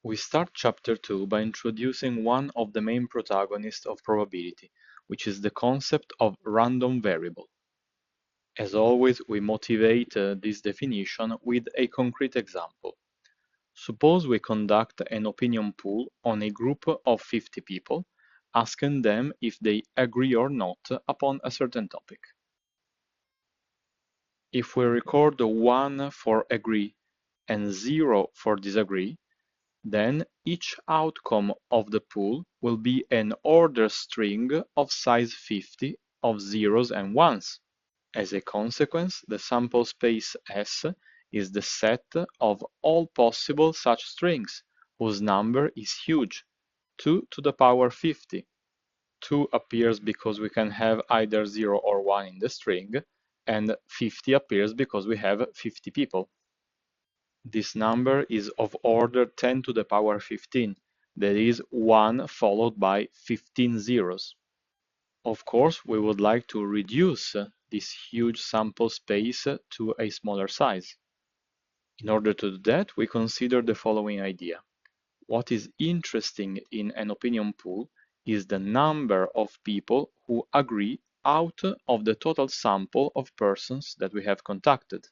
We start chapter 2 by introducing one of the main protagonists of probability, which is the concept of random variable. As always, we motivate this definition with a concrete example. Suppose we conduct an opinion poll on a group of 50 people, asking them if they agree or not upon a certain topic. If we record 1 for agree and 0 for disagree, then each outcome of the pool will be an ordered string of size 50 of zeros and ones. As a consequence, the sample space S is the set of all possible such strings, whose number is huge, 2 to the power 50. 2 appears because we can have either 0 or 1 in the string, and 50 appears because we have 50 people. This number is of order 10 to the power 15, that is 1 followed by 15 zeros. Of course, we would like to reduce this huge sample space to a smaller size. In order to do that, we consider the following idea. What is interesting in an opinion pool is the number of people who agree out of the total sample of persons that we have contacted.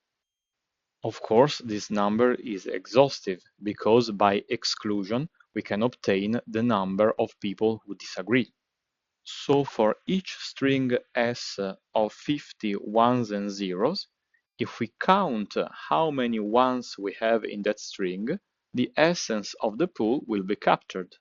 Of course, this number is exhaustive because by exclusion we can obtain the number of people who disagree. So for each string S of 50 ones and zeros, if we count how many ones we have in that string, the essence of the pool will be captured.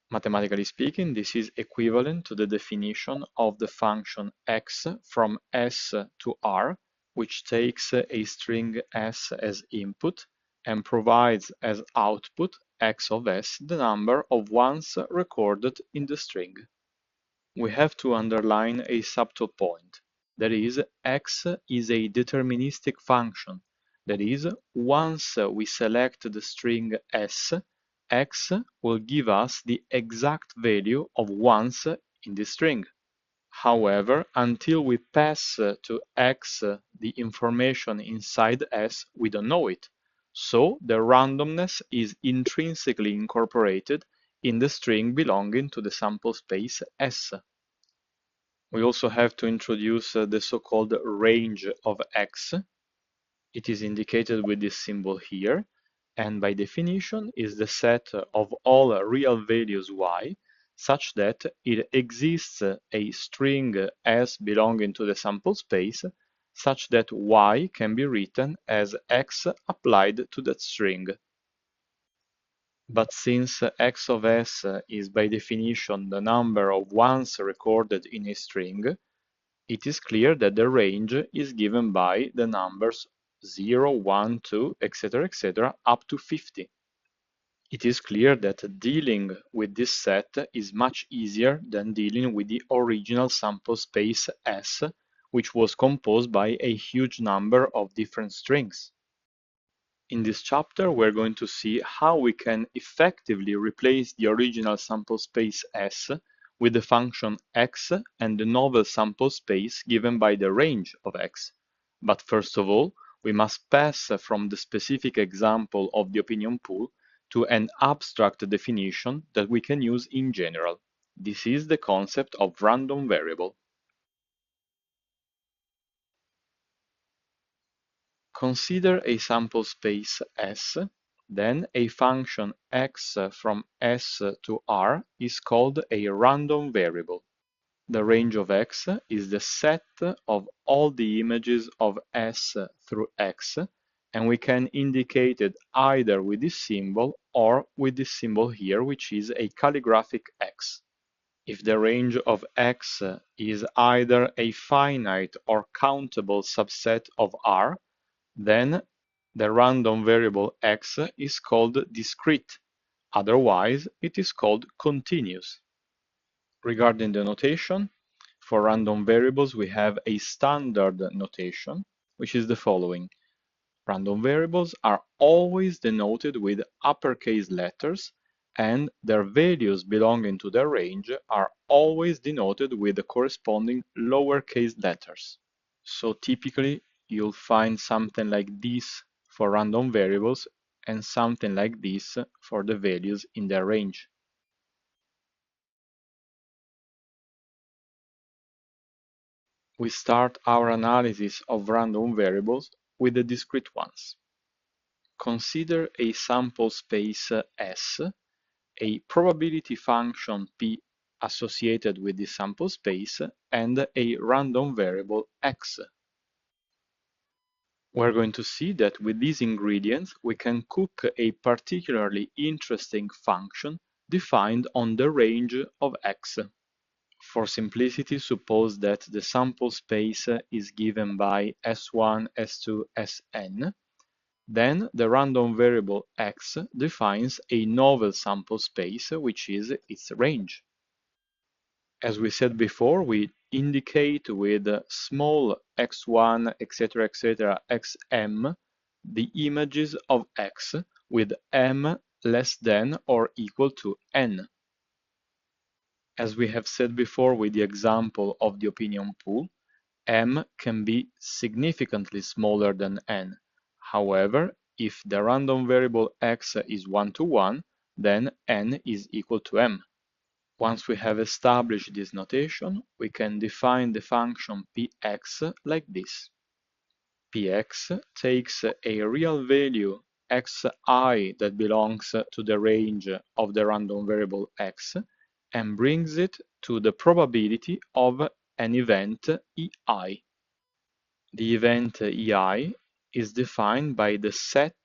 Mathematically speaking, this is equivalent to the definition of the function x from S to R, which takes a string S as input and provides as output x of S the number of ones recorded in the string. We have to underline a subtle point. That is, x is a deterministic function. That is, once we select the string S, x will give us the exact value of ones in this string. However, until we pass to x the information inside S, we don't know it. So the randomness is intrinsically incorporated in the string belonging to the sample space S. We also have to introduce the so-called range of x. It is indicated with this symbol here, and by definition is the set of all real values y, such that it exists a string S belonging to the sample space, such that y can be written as x applied to that string. But since x of S is by definition the number of ones recorded in a string, it is clear that the range is given by the numbers 0, 1, 2, etc., up to 50. It is clear that dealing with this set is much easier than dealing with the original sample space S, which was composed by a huge number of different strings. In this chapter, we're going to see how we can effectively replace the original sample space S with the function x and the novel sample space given by the range of x. But first of all, we must pass from the specific example of the opinion pool to an abstract definition that we can use in general. This is the concept of random variable. Consider a sample space S, then a function x from S to R is called a random variable. The range of x is the set of all the images of S through x, and we can indicate it either with this symbol or with this symbol here, which is a calligraphic X. If the range of x is either a finite or countable subset of R, then the random variable x is called discrete, otherwise it is called continuous. Regarding the notation, for random variables we have a standard notation, which is the following. Random variables are always denoted with uppercase letters, and their values belonging to their range are always denoted with the corresponding lowercase letters. So typically you'll find something like this for random variables, and something like this for the values in their range. We start our analysis of random variables with the discrete ones. Consider a sample space S, a probability function P associated with the sample space, and a random variable X. We're going to see that with these ingredients we can cook a particularly interesting function defined on the range of X. For simplicity, suppose that the sample space is given by S1, S2, Sn. Then the random variable X defines a novel sample space, which is its range. As we said before, we indicate with small x1, etc., etc., xm, the images of X with m less than or equal to n. As we have said before with the example of the opinion pool, m can be significantly smaller than n. However, if the random variable X is 1 to 1, then n is equal to m. Once we have established this notation, we can define the function px like this. Px takes a real value xi that belongs to the range of the random variable x and brings it to the probability of an event ei. The event ei is defined by the set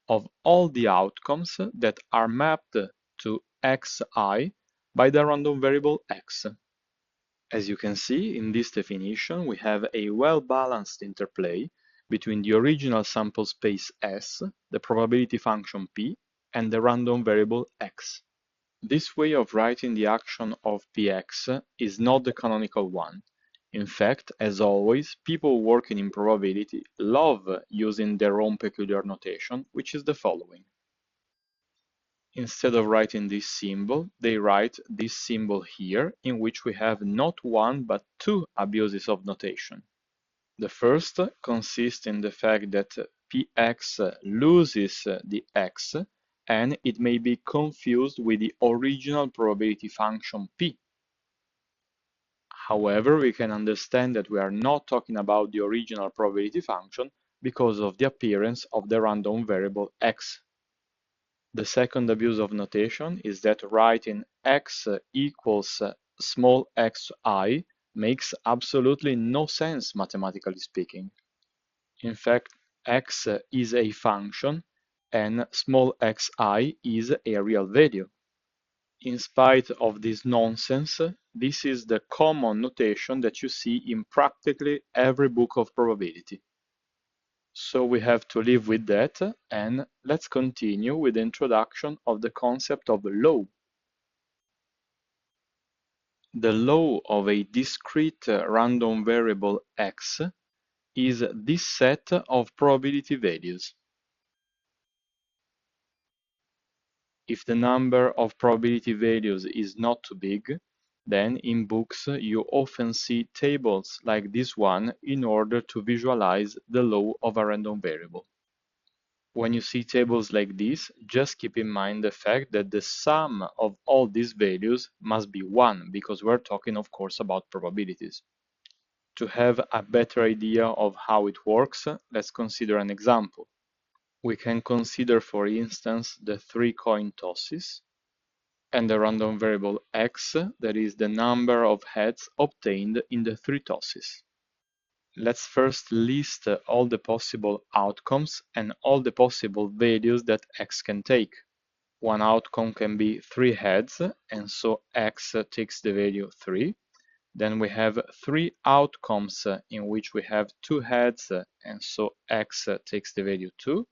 of all the outcomes that are mapped to xi by the random variable x. As you can see in this definition, we have a well-balanced interplay between the original sample space S, the probability function P, and the random variable x. This way of writing the action of Px is not the canonical one. In fact, as always, people working in probability love using their own peculiar notation, which is the following. Instead of writing this symbol, they write this symbol here, in which we have not one but two abuses of notation. The first consists in the fact that Px loses the x, and it may be confused with the original probability function P. However, we can understand that we are not talking about the original probability function because of the appearance of the random variable x. The second abuse of notation is that writing x equals small xi makes absolutely no sense mathematically speaking. In fact, x is a function and small xi is a real value. In spite of this nonsense, this is the common notation that you see in practically every book of probability. So we have to live with that, and let's continue with the introduction of the concept of law. The law of a discrete random variable x is this set of probability values. If the number of probability values is not too big, then in books you often see tables like this one in order to visualize the law of a random variable. When you see tables like this, just keep in mind the fact that the sum of all these values must be 1, because we're talking, of course, about probabilities. To have a better idea of how it works, let's consider an example. We can consider, for instance, the 3 coin tosses and the random variable x, that is the number of heads obtained in the 3 tosses. Let's first list all the possible outcomes and all the possible values that x can take. One outcome can be 3 heads, and so x takes the value 3. Then we have 3 outcomes in which we have 2 heads, and so x takes the value 2.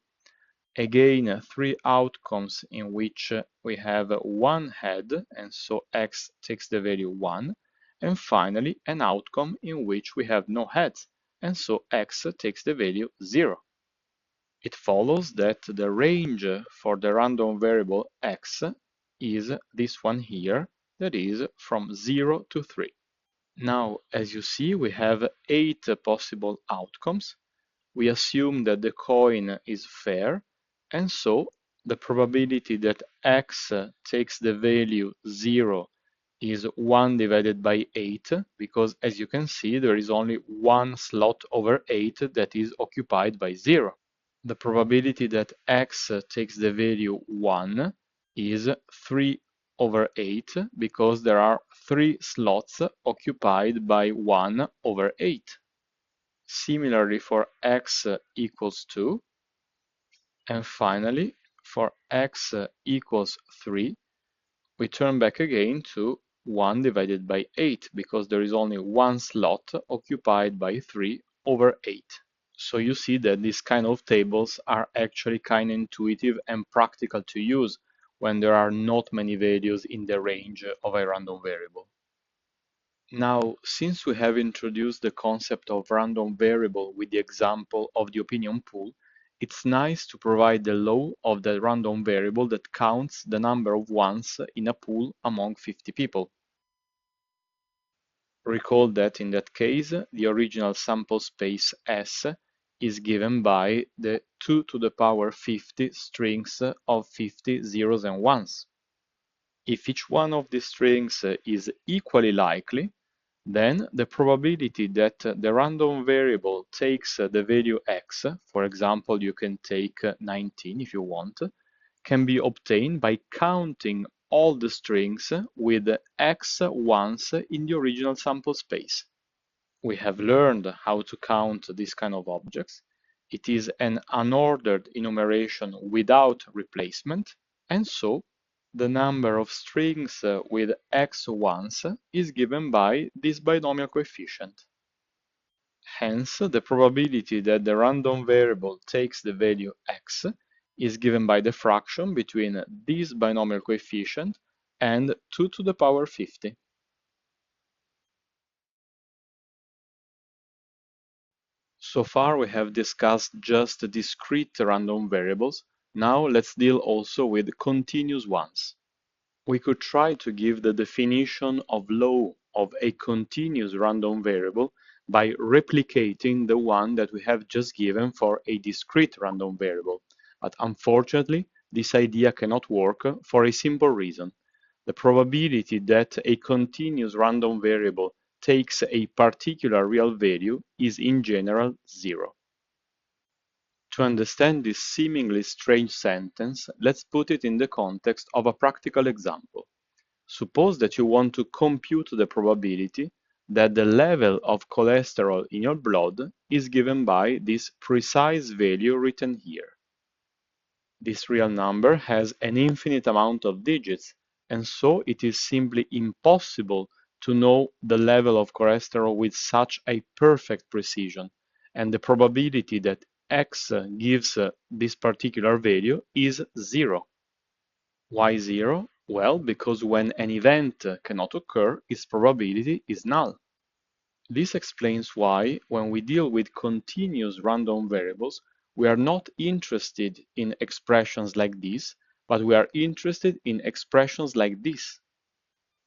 Again, 3 outcomes in which we have 1 head, and so x takes the value 1. And finally, an outcome in which we have no heads, and so x takes the value 0. It follows that the range for the random variable x is this one here, that is from 0 to 3. Now, as you see, we have 8 possible outcomes. We assume that the coin is fair, and so The probability that x takes the value 0 is 1 divided by 8, because as you can see, there is only one slot over 8 that is occupied by 0. The probability that x takes the value 1 is 3 over 8, because there are 3 slots occupied by 1 over 8. Similarly for x equals 2, and finally for x equals 3, we turn back again to 1 divided by 8, because there is only one slot occupied by 3 over 8. So you see that these kind of tables are actually kind of intuitive and practical to use when there are not many values in the range of a random variable. Now, since we have introduced the concept of random variable with the example of the opinion pool, it's nice to provide the law of the random variable that counts the number of ones in a pool among 50 people. Recall that in that case, the original sample space S is given by the 2 to the power 50 strings of 50 zeros and ones. If each one of these strings is equally likely, then the probability that the random variable takes the value x, for example, you can take 19 if you want, can be obtained by counting all the strings with x ones in the original sample space. We have learned how to count this kind of objects. It is an unordered enumeration without replacement, and so the number of strings with x ones is given by this binomial coefficient. Hence, the probability that the random variable takes the value x is given by the fraction between this binomial coefficient and 2 to the power 50. So far we have discussed just discrete random variables. Now let's deal also with continuous ones. We could try to give the definition of law of a continuous random variable by replicating the one that we have just given for a discrete random variable. But unfortunately, this idea cannot work for a simple reason. The probability that a continuous random variable takes a particular real value is in general 0. To understand this seemingly strange sentence, let's put it in the context of a practical example. Suppose that you want to compute the probability that the level of cholesterol in your blood is given by this precise value written here. This real number has an infinite amount of digits, and so it is simply impossible to know the level of cholesterol with such a perfect precision, and the probability that x gives this particular value is 0. Why 0? Well, because when an event cannot occur, its probability is null. This explains why, when we deal with continuous random variables, we are not interested in expressions like this, but we are interested in expressions like this,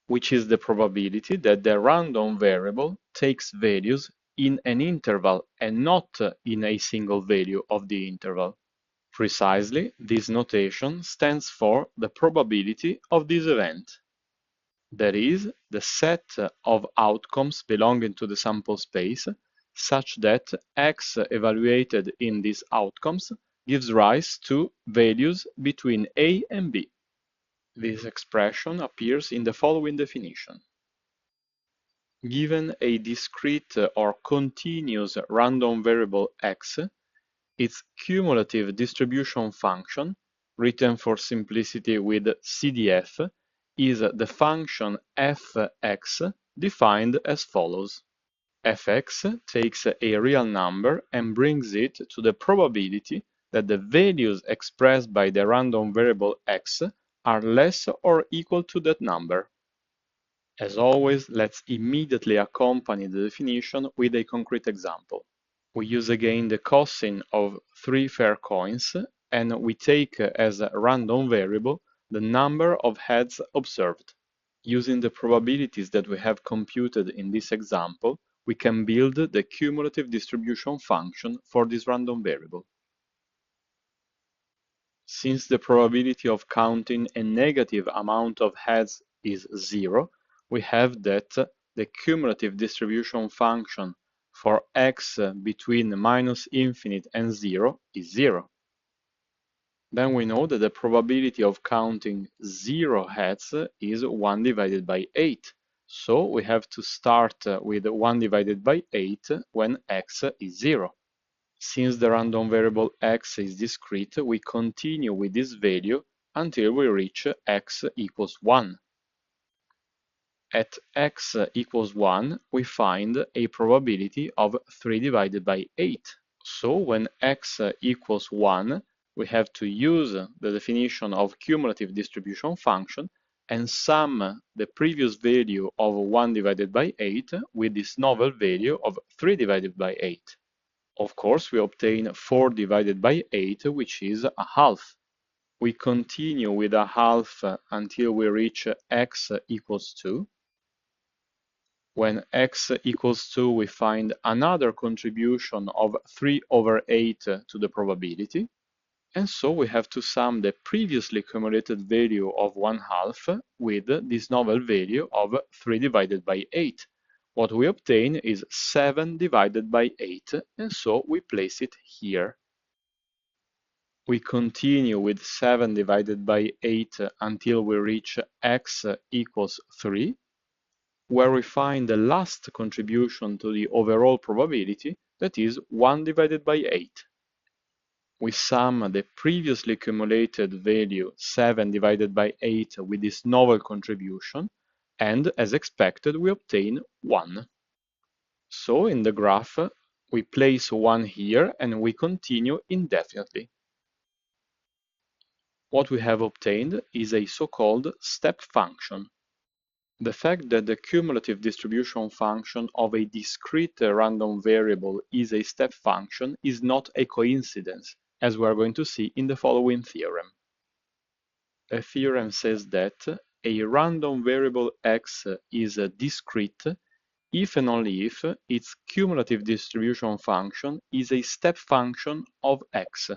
which is the probability that the random variable takes values in an interval and not in a single value of the interval. Precisely, this notation stands for the probability of this event. That is, the set of outcomes belonging to the sample space, such that x evaluated in these outcomes gives rise to values between a and b. This expression appears in the following definition. Given a discrete or continuous random variable x, its cumulative distribution function, written for simplicity with CDF, is the function fx defined as follows. Fx takes a real number and brings it to the probability that the values expressed by the random variable x are less or equal to that number. As always, let's immediately accompany the definition with a concrete example. We use again the cosine of 3 fair coins, and we take as a random variable the number of heads observed. Using the probabilities that we have computed in this example, we can build the cumulative distribution function for this random variable. Since the probability of counting a negative amount of heads is 0, we have that the cumulative distribution function for x between minus infinite and 0 is 0. Then we know that the probability of counting 0 heads is 1 divided by 8. So we have to start with 1 divided by 8 when x is 0. Since the random variable x is discrete, we continue with this value until we reach x equals 1. At x equals 1, we find a probability of 3 divided by 8. So when x equals 1, we have to use the definition of cumulative distribution function and sum the previous value of 1 divided by 8 with this novel value of 3 divided by 8. Of course, we obtain 4 divided by 8, which is a half. We continue with a half until we reach x equals 2. When x equals 2, we find another contribution of 3 over 8 to the probability. And so we have to sum the previously cumulated value of 1/2 with this novel value of 3 divided by 8. What we obtain is 7 divided by 8, and so we place it here. We continue with 7 divided by 8 until we reach x equals 3, where we find the last contribution to the overall probability, that is 1 divided by 8. We sum the previously accumulated value 7 divided by 8 with this novel contribution, and as expected, we obtain 1. So in the graph, we place 1 here and we continue indefinitely. What we have obtained is a so-called step function. The fact that the cumulative distribution function of a discrete random variable is a step function is not a coincidence, as we are going to see in the following theorem. The theorem says that a random variable x is discrete if and only if its cumulative distribution function is a step function of x.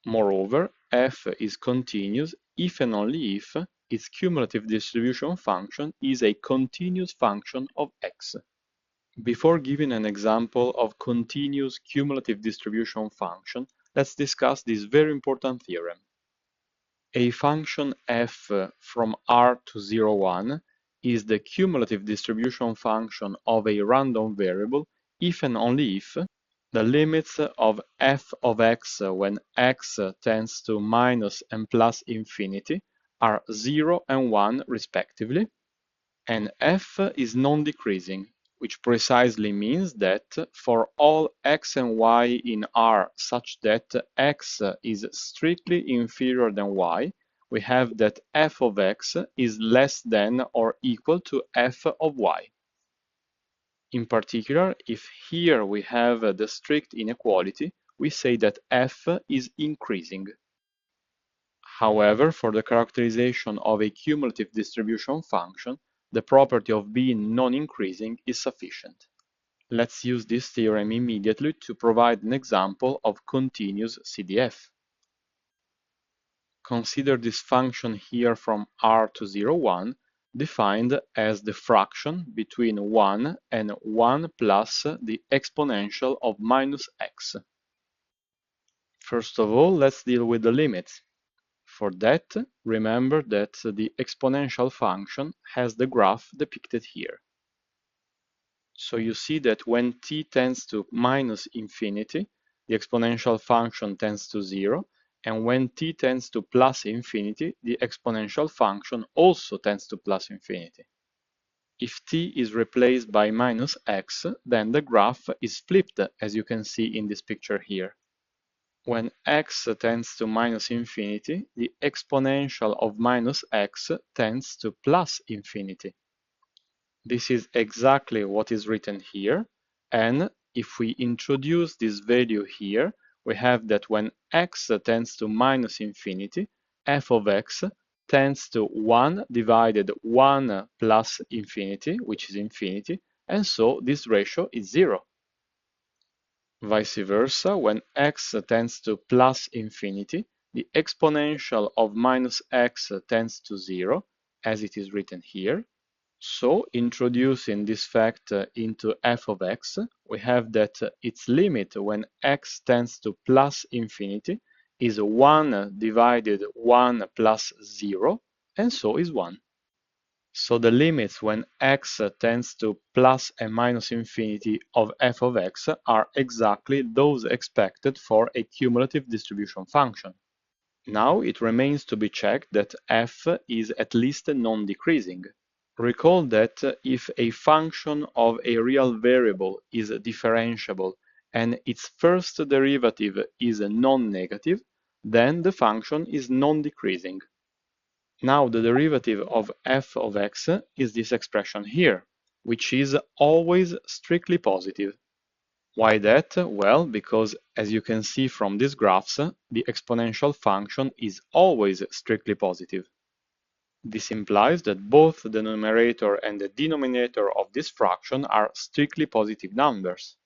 Moreover, f is continuous if and only if its cumulative distribution function is a continuous function of x. Before giving an example of continuous cumulative distribution function, let's discuss this very important theorem. A function f from R to 0, 1 is the cumulative distribution function of a random variable if and only if the limits of f of x when x tends to minus and plus infinity are 0 and 1 respectively, and f is non-decreasing, which precisely means that for all x and y in R such that x is strictly inferior than y, we have that f of x is less than or equal to f of y. In particular, if here we have the strict inequality, we say that f is increasing. However, for the characterization of a cumulative distribution function, the property of being non-increasing is sufficient. Let's use this theorem immediately to provide an example of continuous CDF. Consider this function here from R to 0, 1, defined as the fraction between 1 and 1 plus the exponential of minus x. First of all, let's deal with the limits. For that, remember that the exponential function has the graph depicted here. So you see that when t tends to minus infinity, the exponential function tends to 0, and when t tends to plus infinity, the exponential function also tends to plus infinity. If t is replaced by minus x, then the graph is flipped, as you can see in this picture here. When x tends to minus infinity, the exponential of minus x tends to plus infinity. This is exactly what is written here, and if we introduce this value here, we have that when x tends to minus infinity, f of x tends to 1 divided 1 plus infinity, which is infinity, and so this ratio is 0. Vice versa, when x tends to plus infinity, the exponential of minus x tends to 0, as it is written here. So, introducing this fact into f of x, we have that its limit when x tends to plus infinity is 1 divided 1 plus 0, and so is 1. So the limits when x tends to plus and minus infinity of f of x are exactly those expected for a cumulative distribution function. Now it remains to be checked that f is at least non-decreasing. Recall that if a function of a real variable is differentiable and its first derivative is non-negative, then the function is non-decreasing. Now the derivative of f of x is this expression here, which is always strictly positive. Why that? Well, because as you can see from these graphs, the exponential function is always strictly positive. This implies that both the numerator and the denominator of this fraction are strictly positive numbers.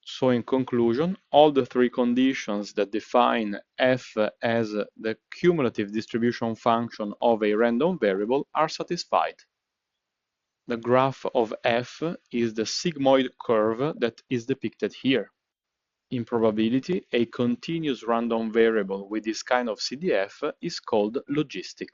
So in conclusion, all the three conditions that define f as the cumulative distribution function of a random variable are satisfied. The graph of f is the sigmoid curve that is depicted here. In probability, a continuous random variable with this kind of CDF is called logistic.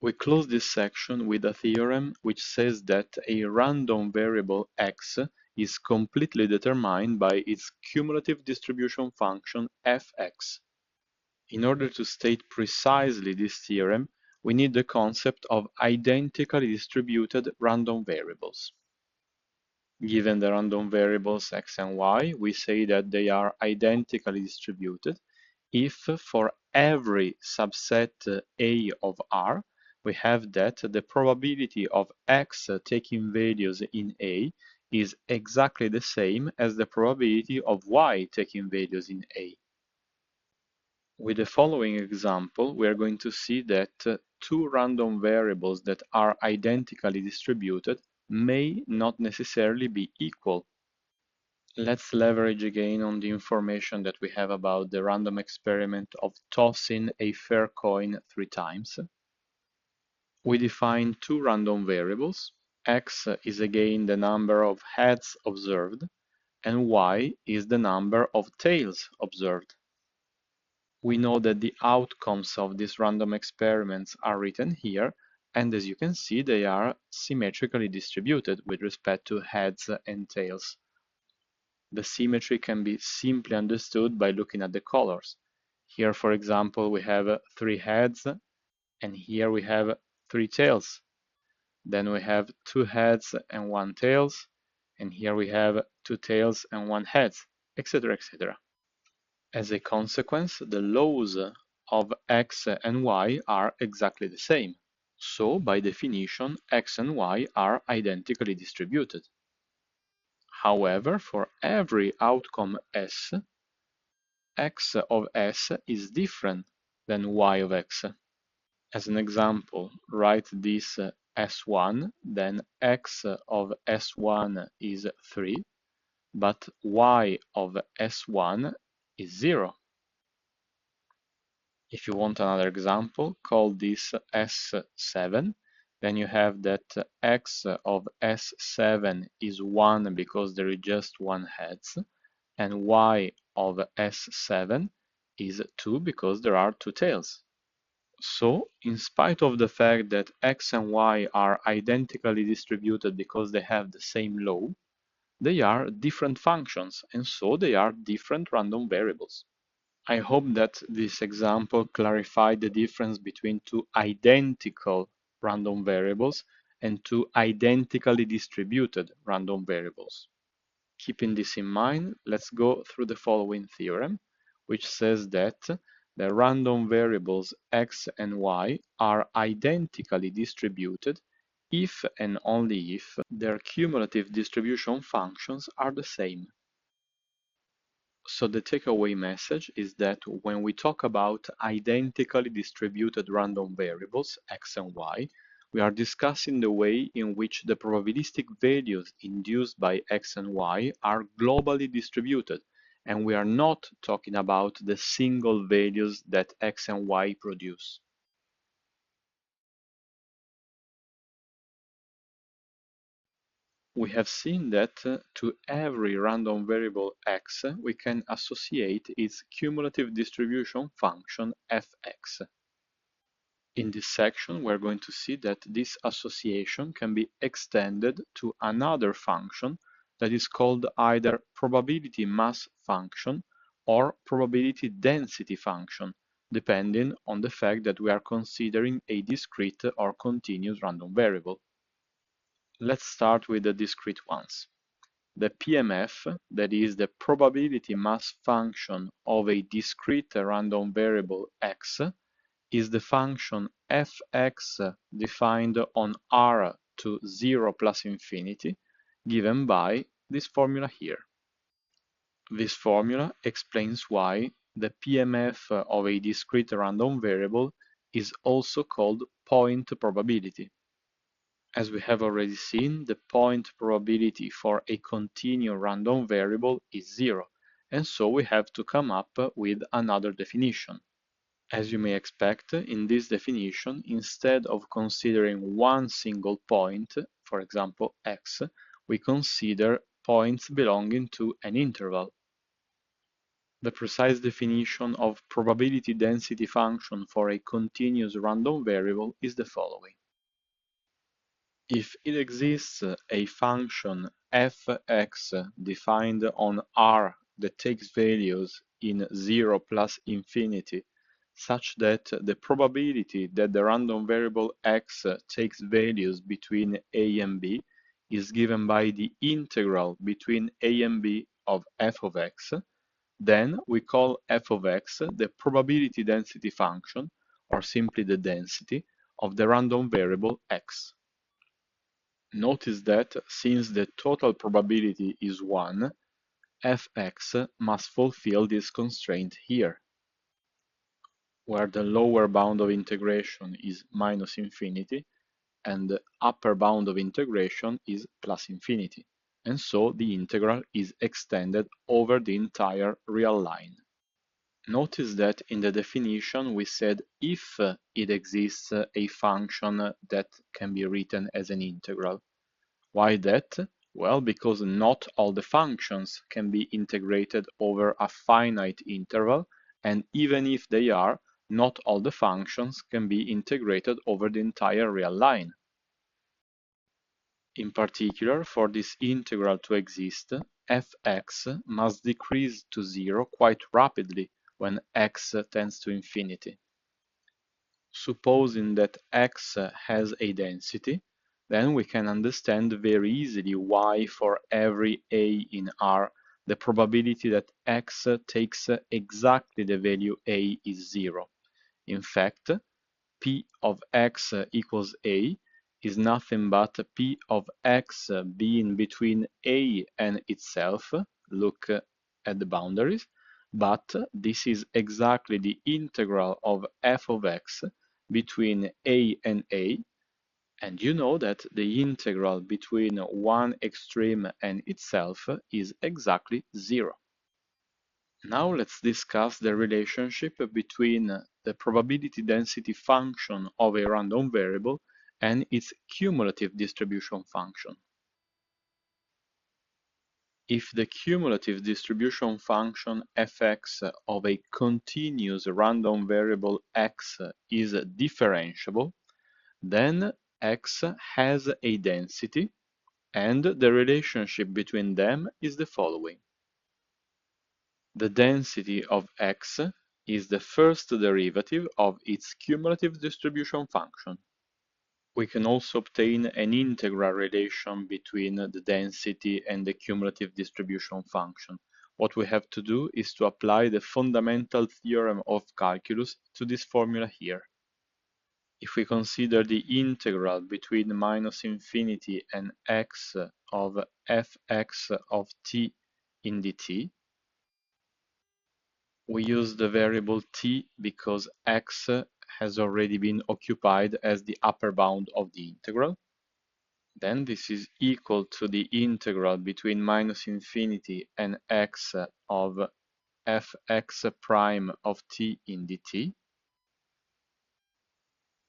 We close this section with a theorem which says that a random variable x is completely determined by its cumulative distribution function fx. In order to state precisely this theorem, we need the concept of identically distributed random variables. Given the random variables x and y, we say that they are identically distributed if for every subset A of R, we have that the probability of x taking values in A is exactly the same as the probability of y taking values in A. With the following example, we are going to see that two random variables that are identically distributed may not necessarily be equal. Let's leverage again on the information that we have about the random experiment of tossing a fair coin 3 times. We define two random variables. X is again the number of heads observed, and y is the number of tails observed. We know that the outcomes of these random experiments are written here, and as you can see, they are symmetrically distributed with respect to heads and tails. The symmetry can be simply understood by looking at the colors. Here, for example, we have 3 heads, and here we have 3 tails. Then we have 2 heads and 1 tails, and here we have 2 tails and 1 head, etc., etc. As a consequence, the laws of x and y are exactly the same. So, by definition, x and y are identically distributed. However, for every outcome S, x of S is different than y of x. As an example, write this S1, then x of S1 is 3, but y of S1 is 0. If you want another example, call this S7, then you have that x of S7 is 1 because there is just one heads, and y of S7 is 2 because there are 2 tails. So, in spite of the fact that x and y are identically distributed because they have the same law, they are different functions, and so they are different random variables. I hope that this example clarified the difference between two identical random variables and two identically distributed random variables. Keeping this in mind, let's go through the following theorem, which says that the random variables x and y are identically distributed if and only if their cumulative distribution functions are the same. So the takeaway message is that when we talk about identically distributed random variables, x and y, we are discussing the way in which the probabilistic values induced by x and y are globally distributed, and we are not talking about the single values that x and y produce. We have seen that to every random variable x, we can associate its cumulative distribution function fx. In this section, we're going to see that this association can be extended to another function that is called either probability mass function or probability density function, depending on the fact that we are considering a discrete or continuous random variable. Let's start with the discrete ones. The PMF, that is the probability mass function of a discrete random variable x, is the function fx defined on R to 0 plus infinity, given by this formula here. This formula explains why the PMF of a discrete random variable is also called point probability. As we have already seen, the point probability for a continuous random variable is 0, and so we have to come up with another definition. As you may expect, in this definition, instead of considering one single point, for example x, we consider points belonging to an interval. The precise definition of probability density function for a continuous random variable is the following. If it exists a function fx defined on R that takes values in 0 plus infinity, such that the probability that the random variable x takes values between a and b is given by the integral between a and b of f of x, then we call f of x the probability density function, or simply the density, of the random variable x. Notice that since the total probability is 1, fx must fulfill this constraint here, where the lower bound of integration is minus infinity and the upper bound of integration is plus infinity, and so the integral is extended over the entire real line. Notice that in the definition we said if it exists a function that can be written as an integral. Why that? Well, because not all the functions can be integrated over a finite interval, and even if they are, not all the functions can be integrated over the entire real line. In particular, for this integral to exist, fx must decrease to 0 quite rapidly when x tends to infinity. Supposing that x has a density, then we can understand very easily why for every a in R, the probability that x takes exactly the value a is 0. In fact, p of x equals a is nothing but p of x being between a and itself, look at the boundaries, but this is exactly the integral of f of x between a, and you know that the integral between one extreme and itself is exactly 0. Now let's discuss the relationship between the probability density function of a random variable and its cumulative distribution function. If the cumulative distribution function fx of a continuous random variable x is differentiable, then x has a density, and the relationship between them is the following. The density of x is the first derivative of its cumulative distribution function. We can also obtain an integral relation between the density and the cumulative distribution function. What we have to do is to apply the fundamental theorem of calculus to this formula here. If we consider the integral between minus infinity and x of fx of t in dt, we use the variable t because x has already been occupied as the upper bound of the integral. Then this is equal to the integral between minus infinity and x of fx prime of t in dt.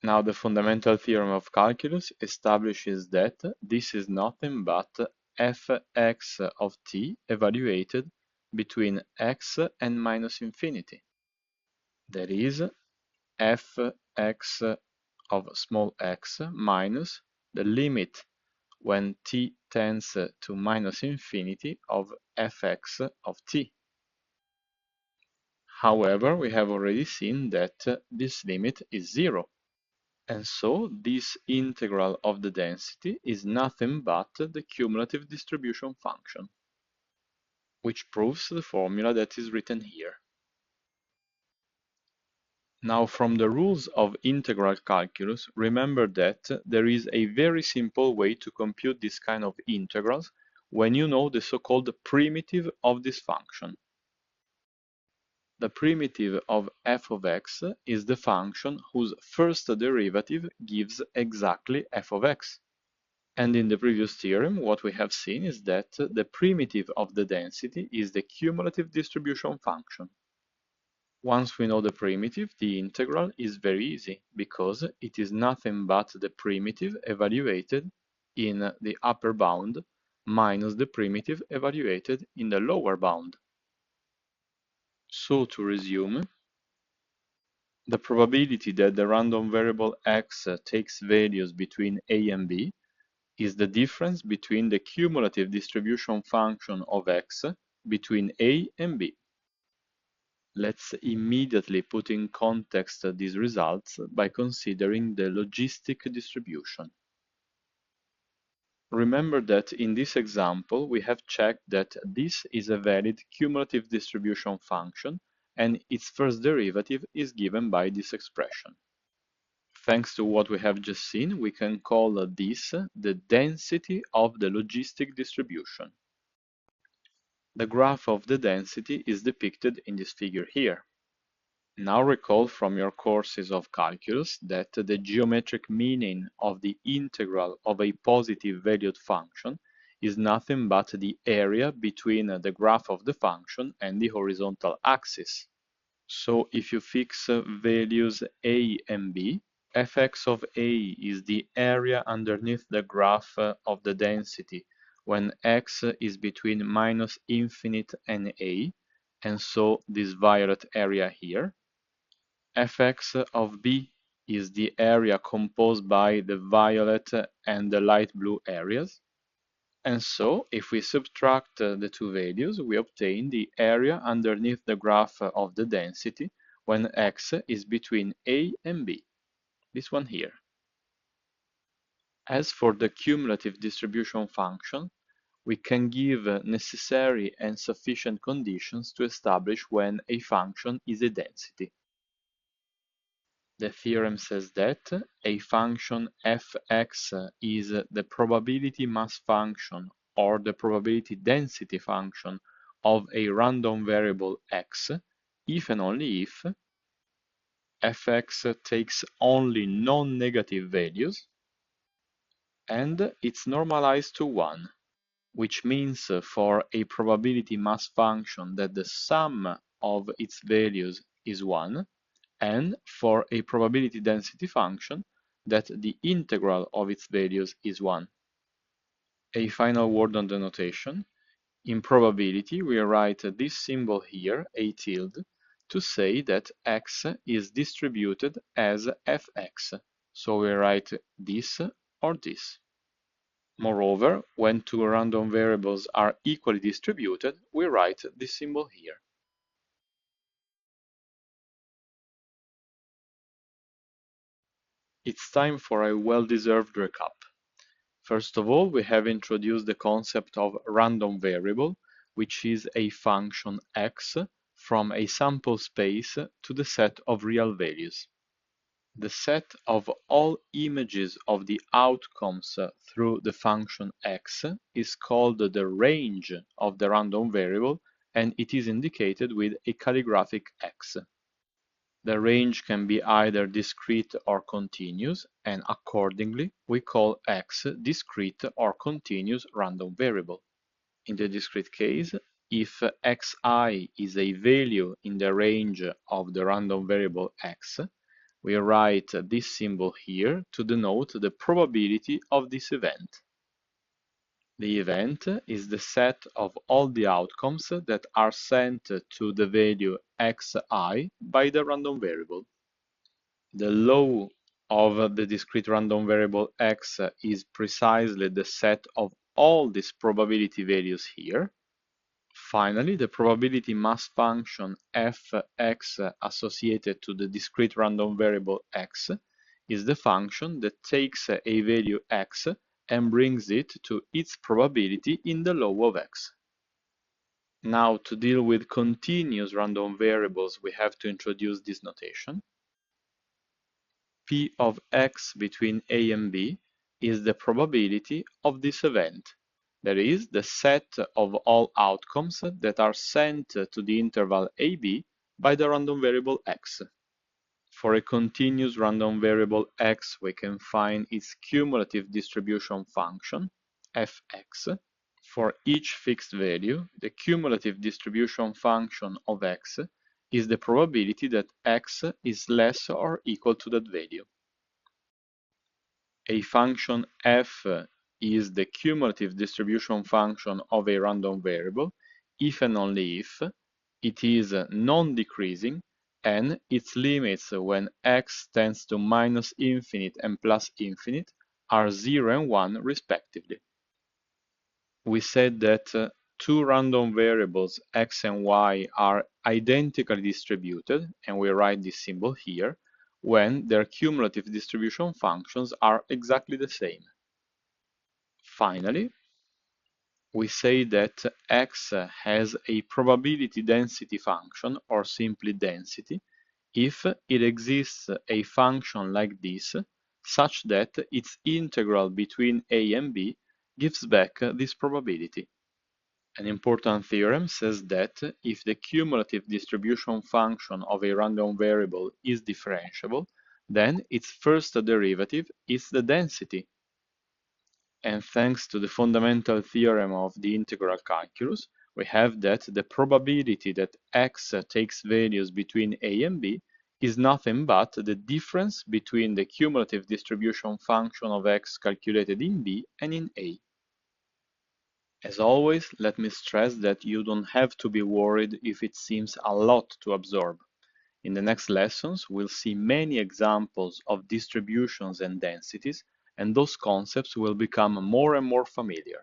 Now the fundamental theorem of calculus establishes that this is nothing but fx of t evaluated between x and minus infinity. That is fx of small x minus the limit when t tends to minus infinity of fx of t. However, we have already seen that this limit is 0. And so this integral of the density is nothing but the cumulative distribution function, which proves the formula that is written here. Now, from the rules of integral calculus, remember that there is a very simple way to compute this kind of integrals when you know the so-called primitive of this function. The primitive of f of x is the function whose first derivative gives exactly f of x. And in the previous theorem, what we have seen is that the primitive of the density is the cumulative distribution function. Once we know the primitive, the integral is very easy, because it is nothing but the primitive evaluated in the upper bound minus the primitive evaluated in the lower bound. So to resume, the probability that the random variable x takes values between a and b is the difference between the cumulative distribution function of x between a and b. Let's immediately put in context these results by considering the logistic distribution. Remember that in this example we have checked that this is a valid cumulative distribution function and its first derivative is given by this expression. Thanks to what we have just seen, we can call this the density of the logistic distribution. The graph of the density is depicted in this figure here. Now recall from your courses of calculus that the geometric meaning of the integral of a positive valued function is nothing but the area between the graph of the function and the horizontal axis. So if you fix values a and b, fx of a is the area underneath the graph of the density when x is between minus infinite and a, and so this violet area here. Fx of b is the area composed by the violet and the light blue areas. And so, if we subtract the two values, we obtain the area underneath the graph of the density when x is between a and b, this one here. As for the cumulative distribution function, we can give necessary and sufficient conditions to establish when a function is a density. The theorem says that a function fx is the probability mass function or the probability density function of a random variable x if and only if fx takes only non-negative values and it's normalized to 1, which means for a probability mass function that the sum of its values is 1, and for a probability density function that the integral of its values is 1. A final word on the notation. In probability, we write this symbol here, a tilde, to say that x is distributed as fx. So we write this or this. Moreover, when two random variables are equally distributed, we write this symbol here. It's time for a well-deserved recap. First of all, we have introduced the concept of random variable, which is a function x from a sample space to the set of real values. The set of all images of the outcomes through the function x is called the range of the random variable, and it is indicated with a calligraphic x. The range can be either discrete or continuous, and accordingly, we call x discrete or continuous random variable. In the discrete case, if xi is a value in the range of the random variable x, we write this symbol here to denote the probability of this event. The event is the set of all the outcomes that are sent to the value xi by the random variable. The law of the discrete random variable x is precisely the set of all these probability values here. Finally, the probability mass function fx associated to the discrete random variable x is the function that takes a value x and brings it to its probability in the law of x. Now, to deal with continuous random variables, we have to introduce this notation. P of x between a and b is the probability of this event. That is, the set of all outcomes that are sent to the interval ab by the random variable x. For a continuous random variable x, we can find its cumulative distribution function, fx. For each fixed value, the cumulative distribution function of x is the probability that x is less or equal to that value. A function f is the cumulative distribution function of a random variable if and only if it is non-decreasing and its limits when x tends to minus infinite and plus infinite are 0 and 1 respectively. We said that two random variables x and y are identically distributed, and we write this symbol here, when their cumulative distribution functions are exactly the same. Finally, we say that x has a probability density function, or simply density, if it exists a function like this, such that its integral between a and b gives back this probability. An important theorem says that if the cumulative distribution function of a random variable is differentiable, then its first derivative is the density. And thanks to the fundamental theorem of the integral calculus, we have that the probability that x takes values between a and b is nothing but the difference between the cumulative distribution function of x calculated in b and in a. As always, let me stress that you don't have to be worried if it seems a lot to absorb. In the next lessons, we'll see many examples of distributions and densities, and those concepts will become more and more familiar.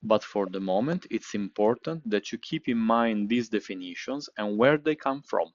But for the moment, it's important that you keep in mind these definitions and where they come from.